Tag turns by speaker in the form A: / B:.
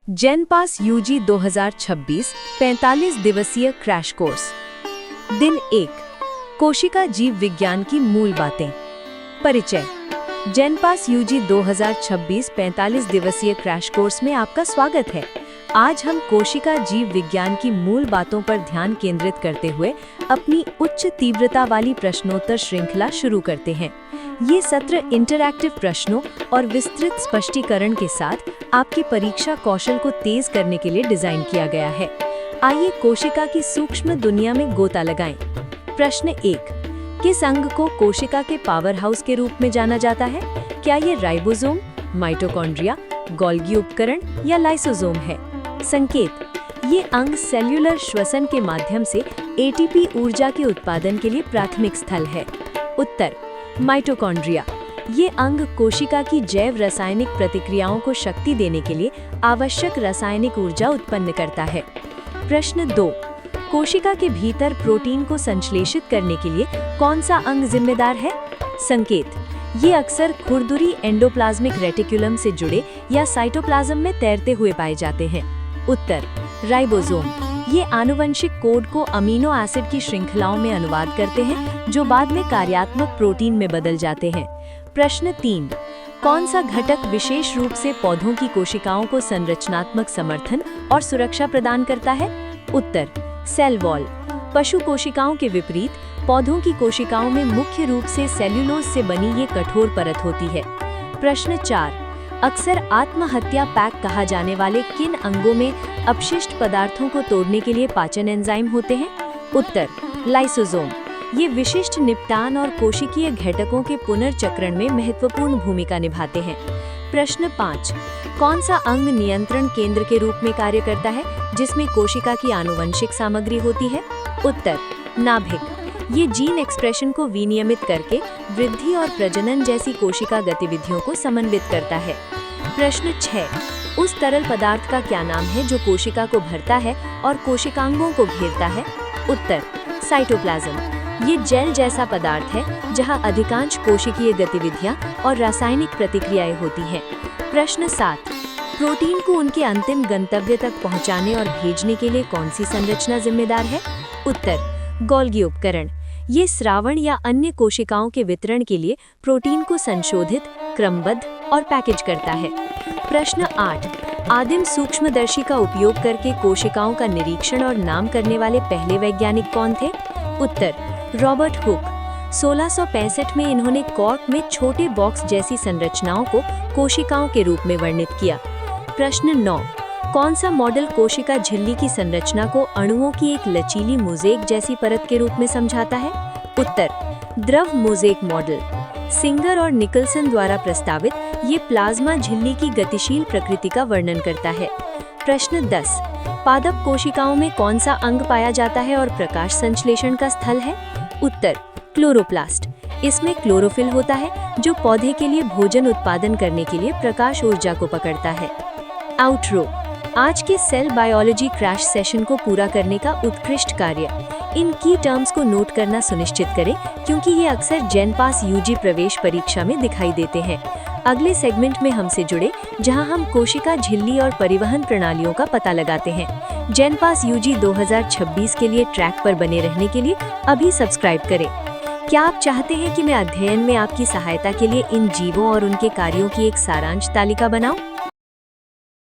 A: JENPAS UG 2026 45 दिवसीय crash course. दिन 1। कोशिका जीव विज्ञान की मूल बातें। परिचय। जेनपास यूजी 2026 45 दिवसीय क्रैश कोर्स में आपका स्वागत है। आज हम कोशिका जीव विज्ञान की मूल बातों पर ध्यान केंद्रित करते हुए अपनी उच्च तीव्रता वाली प्रश्नोत्तर श्रृंखला शुरू करते हैं। ये सत्र इंटरैक्टिव प्रश्नों और विस्तृत स्पष्टीकरण के साथ आपकी परीक्षा कौशल को तेज करने के लिए डिजाइन किया गया है। आइए कोशिका की सूक्ष्म दुनिया में गोता लगाएं। प्रश्न 1। किस अंग को कोशिका के पावर हाउस के रूप में जाना जाता है? क्या ये राइबोसोम, माइटोकॉन्ड्रिया, गोल्गी उपकरण या लाइसोसोम है? संकेत। ये अंग सेल्यूलर श्वसन के माध्यम से एटीपी ऊर्जा के उत्पादन के लिए प्राथमिक स्थल है। उत्तर। माइटोकॉन्ड्रिया। ये अंग कोशिका की जैव रासायनिक प्रतिक्रियाओं को शक्ति देने के लिए आवश्यक रासायनिक ऊर्जा उत्पन्न करता है। प्रश्न 2। कोशिका के भीतर प्रोटीन को संश्लेषित करने के लिए कौन सा अंग जिम्मेदार है? संकेत। ये अक्सर खुरदुरी एंडोप्लाज्मिक रेटिकुलम से जुड़े या साइटोप्लाज्म में तैरते हुए पाए जाते हैं। उत्तर। राइबोसोम। ये आनुवंशिक कोड को अमीनो एसिड की श्रृंखलाओं में अनुवाद करते हैं जो बाद में कार्यात्मक प्रोटीन में बदल जाते हैं। प्रश्न 3। कौन सा घटक विशेष रूप से पौधों की कोशिकाओं को संरचनात्मक समर्थन और सुरक्षा प्रदान करता है? उत्तर। Cell wall. पशु कोशिकाओं के विपरीत पौधों की कोशिकाओं में मुख्य रूप से सेल्यूलोज से बनी ये कठोर परत होती है। प्रश्न 4। अक्सर आत्महत्या पैक कहा जाने वाले किन अंगों में अपशिष्ट पदार्थों को तोड़ने के लिए पाचन एंजाइम होते हैं? उत्तर। लाइसोसोम। ये विशिष्ट निपटान और कोशिकीय घटकों के पुनर्चक्रण में महत्वपूर्ण भूमिका निभाते हैं। प्रश्न 5। कौन सा अंग नियंत्रण केंद्र के रूप में कार्य करता है जिसमें कोशिका की आनुवंशिक सामग्री होती है? उत्तर। नाभिक। ये जीन एक्सप्रेशन को विनियमित करके वृद्धि और प्रजनन जैसी कोशिका गतिविधियों को समन्वित करता है। प्रश्न 6। उस तरल पदार्थ का क्या नाम है जो कोशिका को भरता है और कोशिकांगों को घेरता है? उत्तर। साइटोप्लाज्म। ये जेल जैसा पदार्थ है जहां अधिकांश कोशिकीय गतिविधियां और रासायनिक प्रतिक्रियाएं होती हैं। प्रश्न 7। प्रोटीन को उनके अंतिम गंतव्य तक पहुंचाने और भेजने के लिए कौन सी संरचना जिम्मेदार है? उत्तर। गोल्गी उपकरण। ये श्रावण या अन्य कोशिकाओं के वितरण के लिए प्रोटीन को संशोधित, क्रमबद्ध और पैकेज करता है। प्रश्न 8। आदिम सूक्ष्मदर्शी का उपयोग करके कोशिकाओं का निरीक्षण और नाम करने वाले पहले वैज्ञानिक कौन थे? उत्तर। Robert Hooke. 1665 में इन्होंने कॉर्क में छोटे बॉक्स जैसी संरचनाओं को कोशिकाओं के रूप में वर्णित किया। प्रश्न 9। कौन सा मॉडल कोशिका झिल्ली की संरचना को अणुओं की एक लचीली मोज़ेक जैसी परत के रूप में समझाता है? उत्तर। द्रव मोज़ेक मॉडल। सिंगर और निकलसन द्वारा प्रस्तावित ये प्लाज्मा झिल्ली की गतिशील प्रकृति का वर्णन करता है। प्रश्न 10। पादप कोशिकाओं में कौन सा अंग पाया जाता है और प्रकाश संश्लेषण का स्थल है? उत्तर। क्लोरोप्लास्ट। इसमें क्लोरोफिल होता है जो पौधे के लिए भोजन उत्पादन करने के लिए प्रकाश ऊर्जा को पकड़ता है। आउटरो। आज के सेल बायोलॉजी क्रैश सेशन को पूरा करने का उत्कृष्ट कार्य। इन की टर्म्स को नोट करना सुनिश्चित करें क्योंकि ये अक्सर जेनपास यूजी प्रवेश परीक्षा में दिखाई देते हैं। अगले सेगमेंट में हमसे जुड़े जहां हम कोशिका झिल्ली और परिवहन प्रणालियों का पता लगाते हैं। जेनपास यूजी 2026 के लिए ट्रैक पर बने रहने के लिए अभी सब्सक्राइब करें। क्या आप चाहते हैं कि मैं अध्ययन में आपकी सहायता के लिए इन जीवों और उनके कार्यों की एक सारांश तालिका बनाऊं?